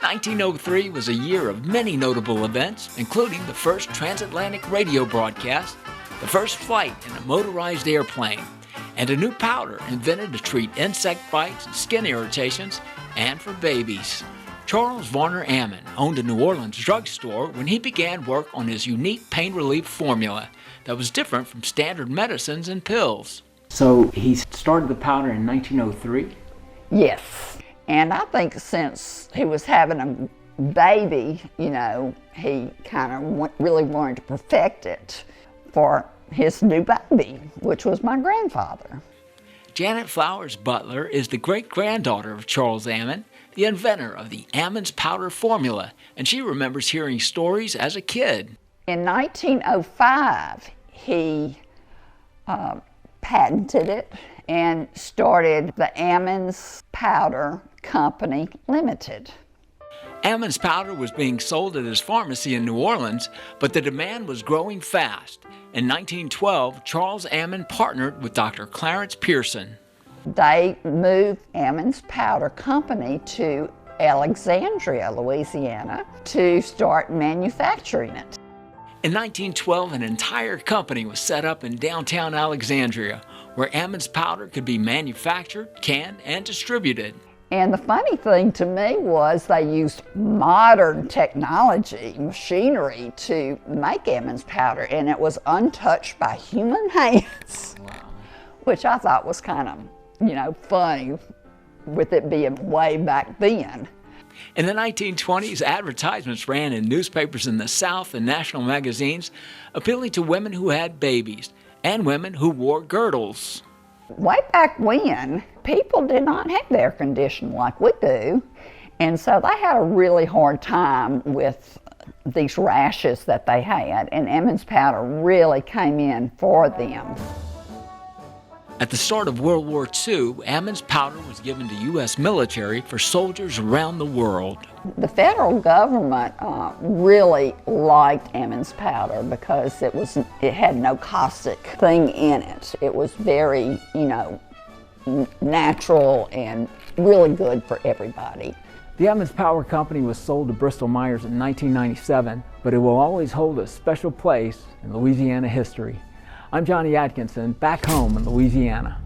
1903 was a year of many notable events, including the first transatlantic radio broadcast, the first flight in a motorized airplane, and a new powder invented to treat insect bites and skin irritations, and for babies. Charles Varner Ammon owned a New Orleans drugstore when he began work on his unique pain relief formula that was different from standard medicines and pills. So he started the powder in 1903? Yes, and I think since he was having a baby, he kind of really wanted to perfect it for his new baby, which was my grandfather. Janet Flowers Butler is the great-granddaughter of Charles Ammon, the inventor of the Ammons powder formula, and she remembers hearing stories as a kid. In 1905, he patented it and started the Ammons Powder Company Limited. Ammons powder was being sold at his pharmacy in New Orleans, but the demand was growing fast. In 1912, Charles Ammon partnered with Dr. Clarence Pearson. They moved Ammons Powder Company to Alexandria, Louisiana, to start manufacturing it. In 1912, an entire company was set up in downtown Alexandria, where Ammons powder could be manufactured, canned, and distributed. And the funny thing to me was they used modern technology, machinery, to make Ammons powder, and it was untouched by human hands. Wow. Which I thought was kind of, funny, with it being way back then. In the 1920s, advertisements ran in newspapers in the South and national magazines, appealing to women who had babies and women who wore girdles. Way back when, people did not have air conditioning like we do, and so they had a really hard time with these rashes that they had, and Ammons powder really came in for them. At the start of World War II, Ammons powder was given to U.S. military for soldiers around the world. The federal government really liked Ammons powder because it had no caustic thing in it. It was very, natural and really good for everybody. The Ammons Power Company was sold to Bristol-Myers in 1997, but it will always hold a special place in Louisiana history. I'm Johnny Atkinson, back home in Louisiana.